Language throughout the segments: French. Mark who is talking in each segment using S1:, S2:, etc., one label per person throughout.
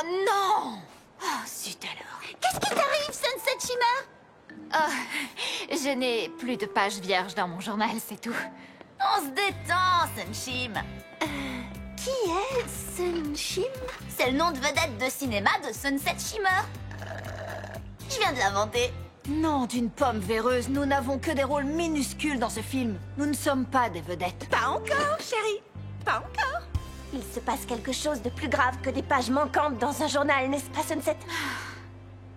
S1: non! Oh, zut alors.
S2: Qu'est-ce qui t'arrive, Sunset Shimmer?
S1: Oh, je n'ai plus de pages vierges dans mon journal, c'est tout.
S2: On se détend, Sunshim. Qui est Sunshim? C'est le nom de vedette de cinéma de Sunset Shimmer. Je viens de l'inventer.
S1: Non, d'une pomme véreuse, nous n'avons que des rôles minuscules dans ce film. Nous ne sommes pas des vedettes.
S2: Pas encore, chérie. Pas encore. Il se passe quelque chose de plus grave que des pages manquantes dans un journal, n'est-ce pas, Sunset?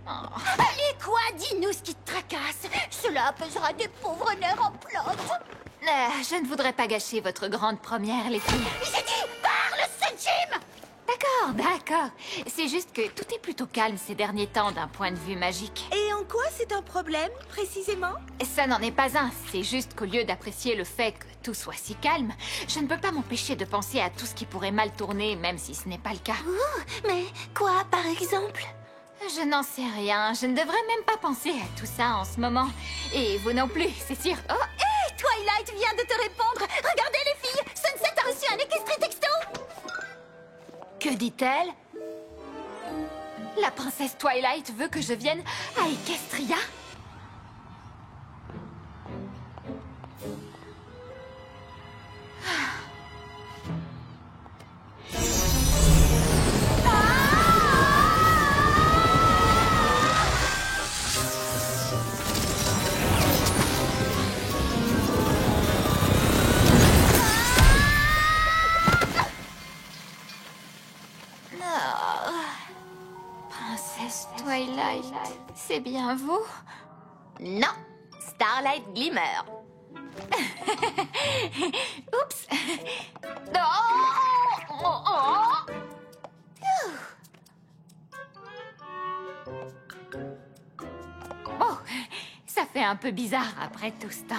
S2: Allez, quoi? Dis-nous ce qui te tracasse. Cela apaisera des pauvres nerfs en plante.
S1: Je ne voudrais pas gâcher votre grande première, les filles.
S2: J'ai dit, parle, Sunshim!
S1: D'accord. C'est juste que tout est plutôt calme ces derniers temps d'un point de vue magique.
S3: Et en quoi c'est un problème, précisément?
S1: Ça n'en est pas un, c'est juste qu'au lieu d'apprécier le fait que tout soit si calme, je ne peux pas m'empêcher de penser à tout ce qui pourrait mal tourner, même si ce n'est pas le cas.
S2: Mais quoi, par exemple?
S1: Je n'en sais rien, je ne devrais même pas penser à tout ça en ce moment. Et vous non plus, c'est sûr.
S2: Oh, hé, Twilight vient de te répondre. Regardez les filles, Sunset a reçu un équestré texto.
S1: Que dit-elle? La princesse Twilight veut que je vienne à Equestria? Princesse Twilight, c'est bien vous?
S2: Non, Starlight Glimmer.
S1: Oups! Oh. Oh, ça fait un peu bizarre après tout ce temps.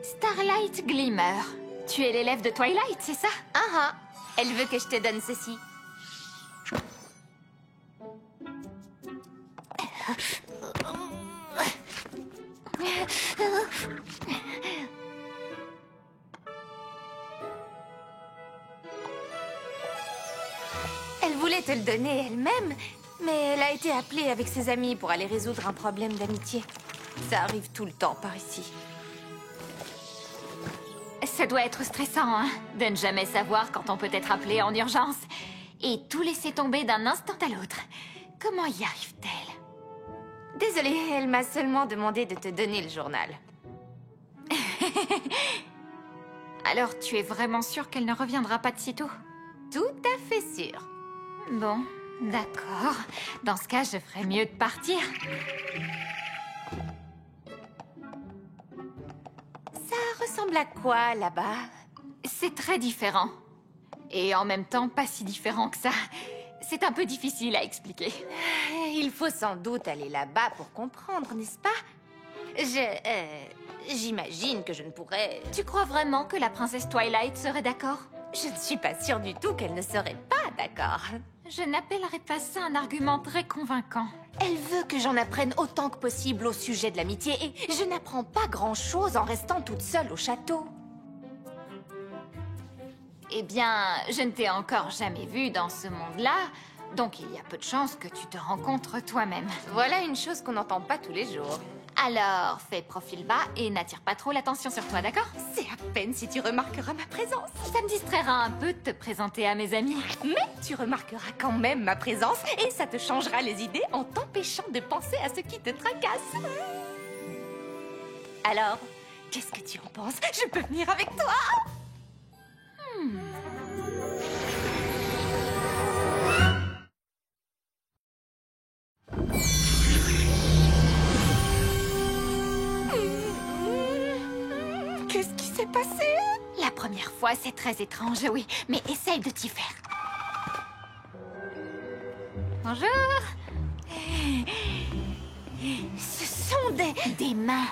S1: Starlight Glimmer. Tu es l'élève de Twilight, c'est ça?
S2: Elle veut que je te donne ceci. Elle voulait te le donner elle-même, mais elle a été appelée avec ses amis pour aller résoudre un problème d'amitié. Ça arrive tout le temps par ici.
S1: Ça doit être stressant, hein, de ne jamais savoir quand on peut être appelé en urgence. Et tout laisser tomber d'un instant à l'autre. Comment y arrive-t-elle?
S2: Désolée, elle m'a seulement demandé de te donner le journal.
S1: Alors, tu es vraiment sûre qu'elle ne reviendra pas de sitôt?
S2: Tout à fait sûre.
S1: Bon, d'accord. Dans ce cas, je ferais mieux de partir.
S2: Ça ressemble à quoi, là-bas?
S1: C'est très différent. Et en même temps, pas si différent que ça. C'est un peu difficile à expliquer.
S2: Il faut sans doute aller là-bas pour comprendre, n'est-ce pas? J'imagine que je ne pourrais...
S1: Tu crois vraiment que la princesse Twilight serait d'accord?
S2: Je ne suis pas sûre du tout qu'elle ne serait pas d'accord.
S1: Je n'appellerais pas ça un argument très convaincant.
S2: Elle veut que j'en apprenne autant que possible au sujet de l'amitié et je n'apprends pas grand-chose en restant toute seule au château.
S1: Eh bien, je ne t'ai encore jamais vue dans ce monde-là, donc il y a peu de chances que tu te rencontres toi-même.
S2: Voilà une chose qu'on n'entend pas tous les jours.
S1: Alors, fais profil bas et n'attire pas trop l'attention sur toi, d'accord?
S2: C'est à peine si tu remarqueras ma présence.
S1: Ça me distraira un peu de te présenter à mes amis.
S2: Mais tu remarqueras quand même ma présence et ça te changera les idées en t'empêchant de penser à ce qui te tracasse. Alors, qu'est-ce que tu en penses? Je peux venir avec toi? Qu'est-ce qui s'est passé?
S1: La première fois, c'est très étrange, oui, mais essaye de t'y faire. Bonjour.
S2: Ce sont
S1: Des mains.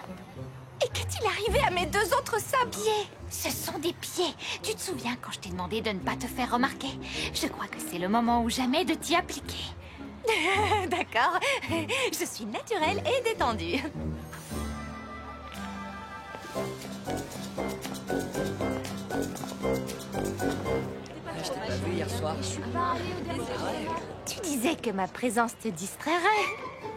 S2: Et qu'est-il arrivé à mes deux autres sables?
S1: Pieds. Ce sont des pieds. Tu te souviens quand je t'ai demandé de ne pas te faire remarquer? Je crois que c'est le moment ou jamais de t'y appliquer.
S2: D'accord. Je suis naturelle et détendue.
S4: Je t'ai pas vu hier soir.
S2: Tu disais
S4: disais que ma présence te distrairait.